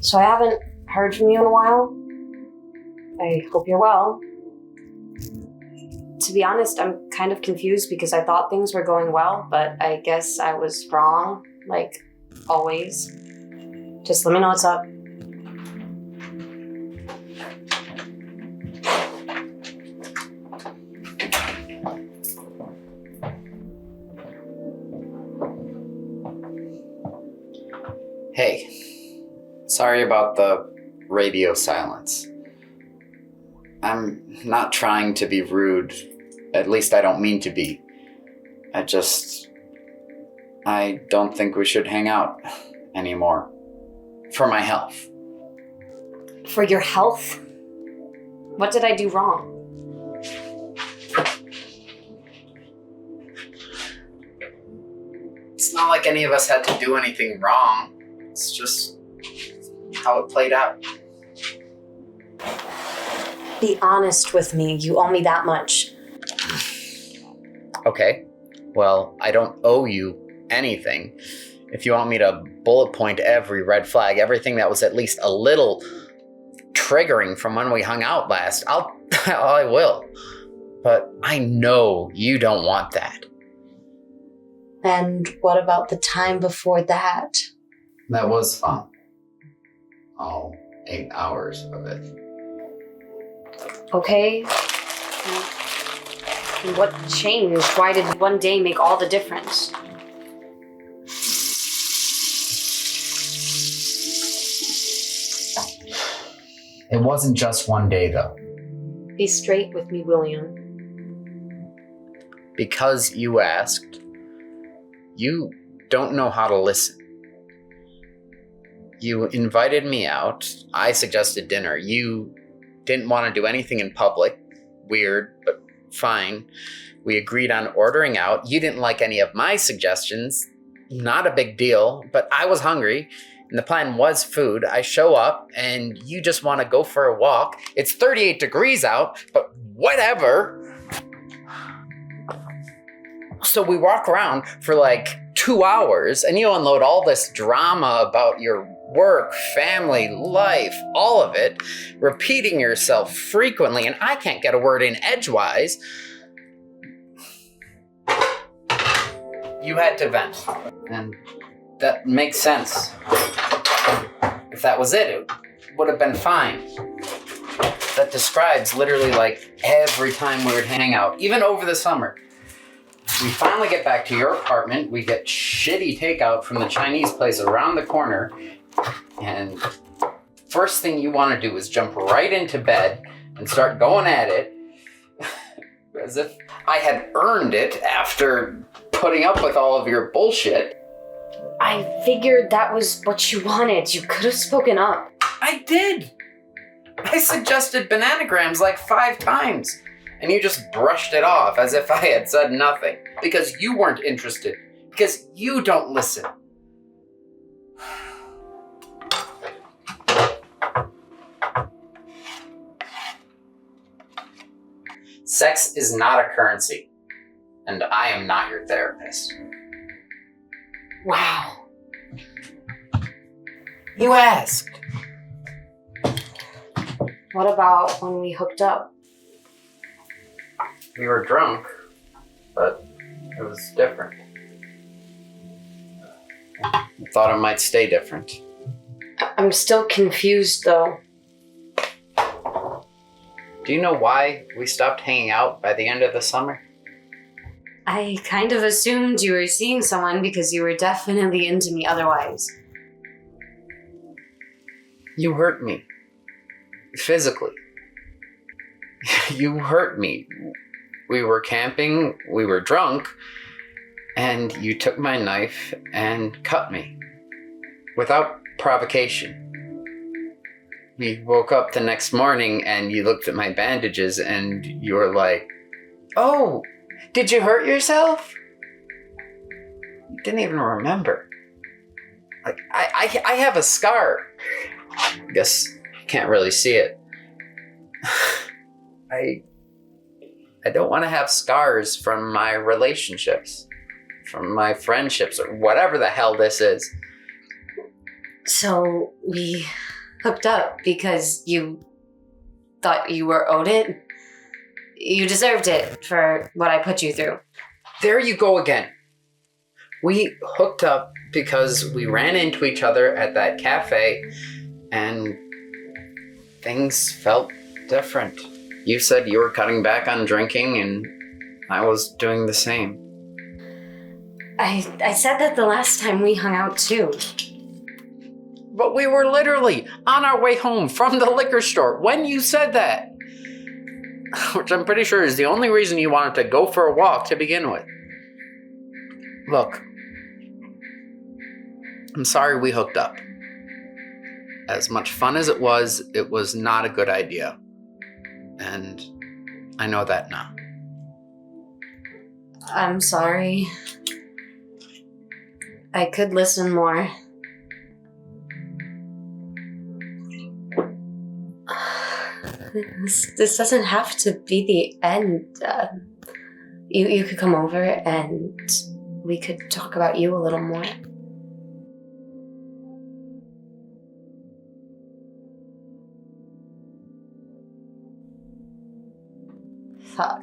So I haven't heard from you in a while. I hope you're well. To be honest, I'm kind of confused because I thought things were going well, but I guess I was wrong, like always. Just let me know what's up. Hey, sorry about the radio silence. I'm not trying to be rude. At least I don't mean to be. I don't think we should hang out anymore. For my health. For your health? What did I do wrong? It's not like any of us had to do anything wrong. It's just how it played out. Be honest with me. You owe me that much. Okay. Well, I don't owe you anything. If you want me to bullet point every red flag, everything that was at least a little triggering from when we hung out last, I will. But I know you don't want that. And what about the time before that? That was fun. All 8 hours of it. Okay. And what changed? Why did one day make all the difference? It wasn't just one day, though. Be straight with me, William. Because you asked, you don't know how to listen. You invited me out. I suggested dinner. You didn't want to do anything in public. Weird, but fine. We agreed on ordering out. You didn't like any of my suggestions. Not a big deal, but I was hungry, and the plan was food. I show up, and you just want to go for a walk. It's 38 degrees out, but whatever. So we walk around for like 2 hours, and you unload all this drama about your work, family, life, all of it, repeating yourself frequently, and I can't get a word in edgewise. You had to vent, and that makes sense. If that was it, it would have been fine. That describes literally like every time we would hang out, even over the summer. We finally get back to your apartment. We get shitty takeout from the Chinese place around the corner. And first thing you want to do is jump right into bed and start going at it as if I had earned it after putting up with all of your bullshit. I figured that was what you wanted. You could have spoken up. I did. I suggested bananagrams like 5 times. And you just brushed it off as if I had said nothing. Because you weren't interested. Because you don't listen. Sex is not a currency. And I am not your therapist. Wow. You asked. What about when we hooked up? We were drunk, but it was different. I thought it might stay different. I'm still confused, though. Do you know why we stopped hanging out by the end of the summer? I kind of assumed you were seeing someone because you were definitely into me otherwise. You hurt me. Physically. You hurt me. We were camping, we were drunk, and you took my knife and cut me. Without provocation. We woke up the next morning and you looked at my bandages and you were like, "Oh, did you hurt yourself?" You didn't even remember. Like, I have a scar. I guess you can't really see it. I don't want to have scars from my relationships, from my friendships, or whatever the hell this is. So we hooked up because you thought you were owed it? You deserved it for what I put you through. There you go again. We hooked up because we ran into each other at that cafe and things felt different. You said you were cutting back on drinking and I was doing the same. I said that the last time we hung out too. But we were literally on our way home from the liquor store when you said that. Which I'm pretty sure is the only reason you wanted to go for a walk to begin with. Look, I'm sorry we hooked up. As much fun as it was not a good idea. And I know that now. I'm sorry. I could listen more. This doesn't have to be the end. You could come over and we could talk about you a little more. Fuck.